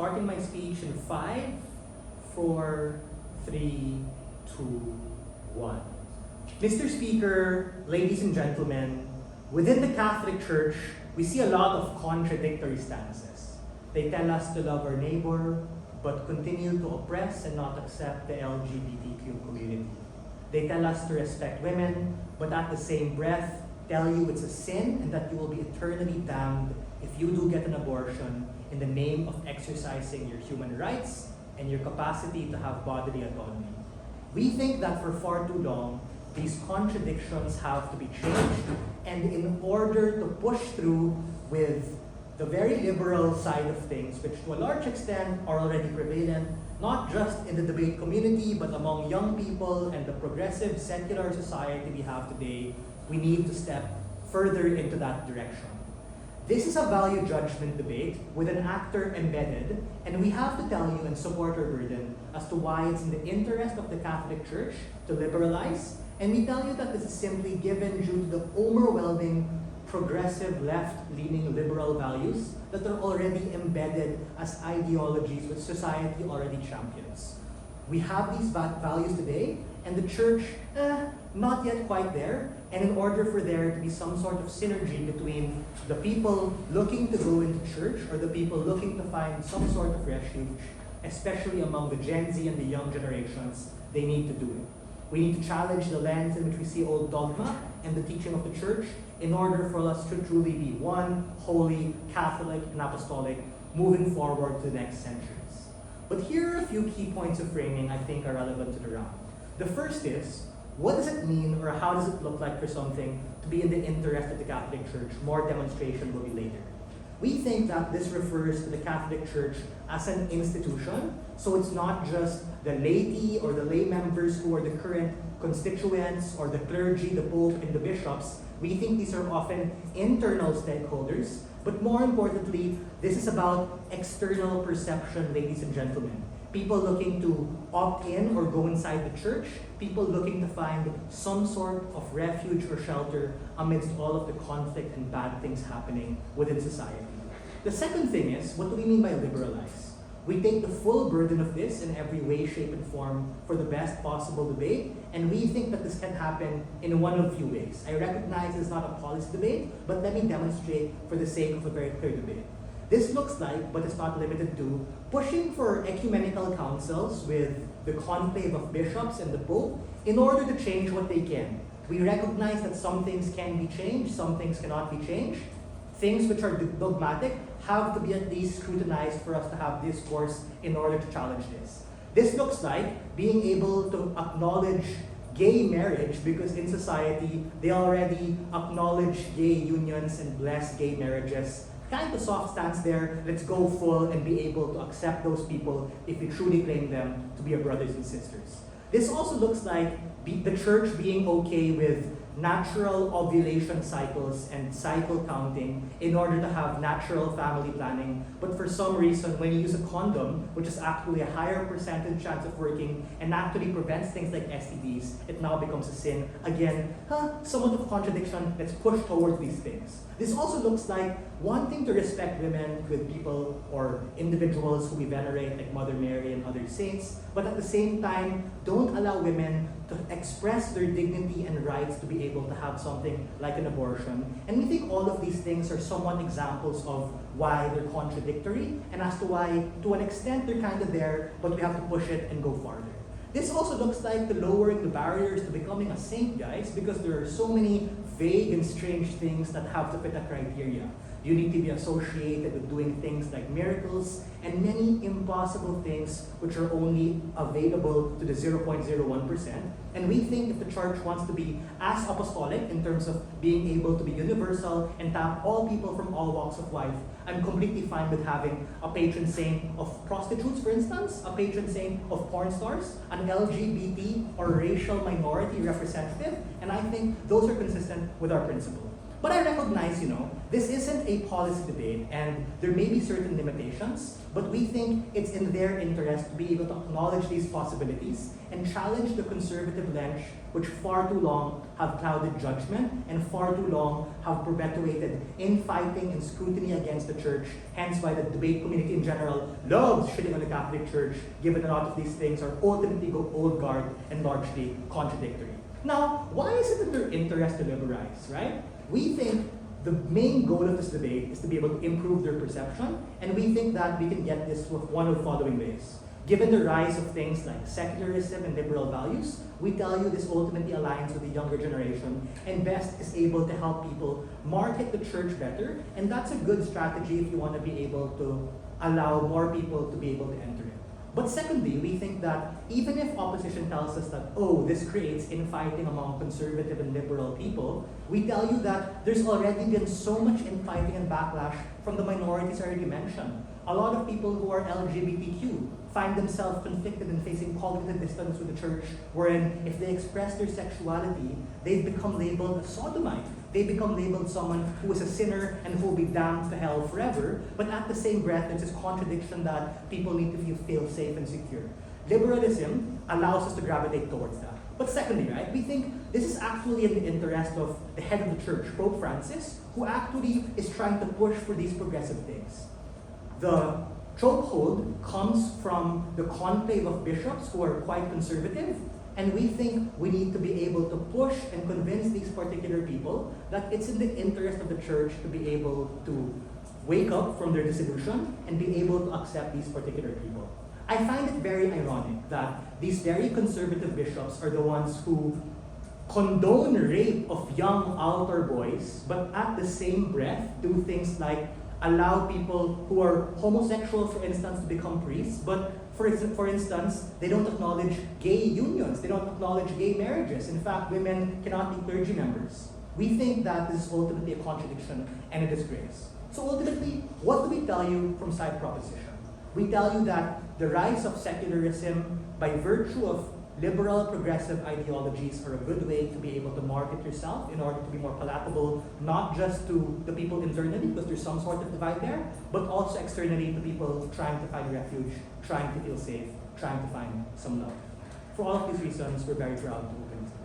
Starting my speech in 5, 4, 3, 2, 1. Mr. Speaker, ladies and gentlemen, within the Catholic Church, we see a lot of contradictory stances. They tell us to love our neighbor, but continue to oppress and not accept the LGBTQ community. They tell us to respect women, but at the same breath, tell you it's a sin and that you will be eternally damned if you do get an abortion in the name of exercising your human rights and your capacity to have bodily autonomy. We think that for far too long, these contradictions have to be changed, and in order to push through with the very liberal side of things, which to a large extent are already prevalent, not just in the debate community, but among young people and the progressive secular society we have today, we need to step further into that direction. This is a value judgment debate with an actor embedded, and we have to tell you and support our burden as to why it's in the interest of the Catholic Church to liberalize, and we tell you that this is simply given due to the overwhelming progressive left-leaning liberal values that are already embedded as ideologies which society already champions. We have these values today, and the Church, not yet quite there, and in order for there to be some sort of synergy between the people looking to go into church or the people looking to find some sort of refuge, especially among the Gen Z and the young generations, they need to do it. We need to challenge the lens in which we see old dogma and the teaching of the Church in order for us to truly be one, holy, Catholic, and apostolic, moving forward to the next centuries. But here are a few key points of framing I think are relevant to the round. The first is, what does it mean or how does it look like for something to be in the interest of the Catholic Church? More demonstration will be later. We think that this refers to the Catholic Church as an institution, so it's not just the laity or the lay members who are the current constituents or the clergy, the Pope, and the bishops. We think these are often internal stakeholders, but more importantly, this is about external perception, ladies and gentlemen. People looking to opt in or go inside the church, people looking to find some sort of refuge or shelter amidst all of the conflict and bad things happening within society. The second thing is, what do we mean by liberalize? We take the full burden of this in every way, shape, and form for the best possible debate, and we think that this can happen in one of a few ways. I recognize it's not a policy debate, but let me demonstrate for the sake of a very clear debate. This looks like, but it's not limited to, pushing for ecumenical councils with the conclave of bishops and the Pope in order to change what they can. We recognize that some things can be changed, some things cannot be changed. Things which are dogmatic have to be at least scrutinized for us to have discourse in order to challenge this. This looks like being able to acknowledge gay marriage because in society they already acknowledge gay unions and bless gay marriages. Kind of soft stance there, let's go full and be able to accept those people if we truly claim them to be our brothers and sisters. This also looks like the church being okay with natural ovulation cycles and cycle counting in order to have natural family planning, but for some reason when you use a condom, which is actually a higher percentage chance of working and actually prevents things like STDs, it now becomes a sin. Again, somewhat of contradiction, let's push towards these things. This also looks like wanting to respect women with people or individuals who we venerate like Mother Mary and other saints, but at the same time, don't allow women to express their dignity and rights to be able to have something like an abortion. And we think all of these things are somewhat examples of why they're contradictory and as to why, to an extent, they're kind of there, but we have to push it and go farther. This also looks like the lowering the barriers to becoming a saint, guys, because there are so many vague and strange things that have to fit a criteria. You need to be associated with doing things like miracles and many impossible things which are only available to the 0.01%. And we think if the church wants to be as apostolic in terms of being able to be universal and tap all people from all walks of life, I'm completely fine with having a patron saint of prostitutes, for instance, a patron saint of porn stars, an LGBT or racial minority representative, and I think those are consistent with our principle. But I recognize, this isn't a policy debate and there may be certain limitations, but we think it's in their interest to be able to acknowledge these possibilities and challenge the conservative lens which far too long have clouded judgment and far too long have perpetuated infighting and scrutiny against the church, hence why the debate community in general loves shitting on the Catholic Church, given a lot of these things are ultimately old guard and largely contradictory. Now, why is it in their interest to liberalize, right? We think the main goal of this debate is to be able to improve their perception, and we think that we can get this with one of the following ways. Given the rise of things like secularism and liberal values, we tell you this ultimately aligns with the younger generation and best is able to help people market the church better, and that's a good strategy if you want to be able to allow more people to be able to enter it. But secondly, we think that even if opposition tells us that, this creates infighting among conservative and liberal people, we tell you that there's already been so much infighting and backlash from the minorities I already mentioned. A lot of people who are LGBTQ find themselves conflicted and facing cognitive dissonance with the church, wherein if they express their sexuality, they become labeled a sodomite. They become labeled someone who is a sinner and who will be damned to hell forever, but at the same breath, there's this contradiction that people need to feel safe and secure. Liberalism allows us to gravitate towards that. But secondly, right, we think this is actually in the interest of the head of the church, Pope Francis, who actually is trying to push for these progressive things. The chokehold comes from the conclave of bishops who are quite conservative, and we think we need to be able to push and convince these particular people that it's in the interest of the church to be able to wake up from their disillusion and be able to accept these particular people. I find it very ironic that these very conservative bishops are the ones who condone rape of young altar boys, but at the same breath do things like allow people who are homosexual, for instance, to become priests, but for instance, they don't acknowledge gay unions, they don't acknowledge gay marriages. In fact, women cannot be clergy members. We think that this is ultimately a contradiction and a disgrace. So ultimately, what do we tell you from side proposition? We tell you that the rise of secularism, by virtue of liberal progressive ideologies, are a good way to be able to market yourself in order to be more palatable, not just to the people internally, because there's some sort of divide there, but also externally to people trying to find refuge, trying to feel safe, trying to find some love. For all of these reasons, we're very proud to open this.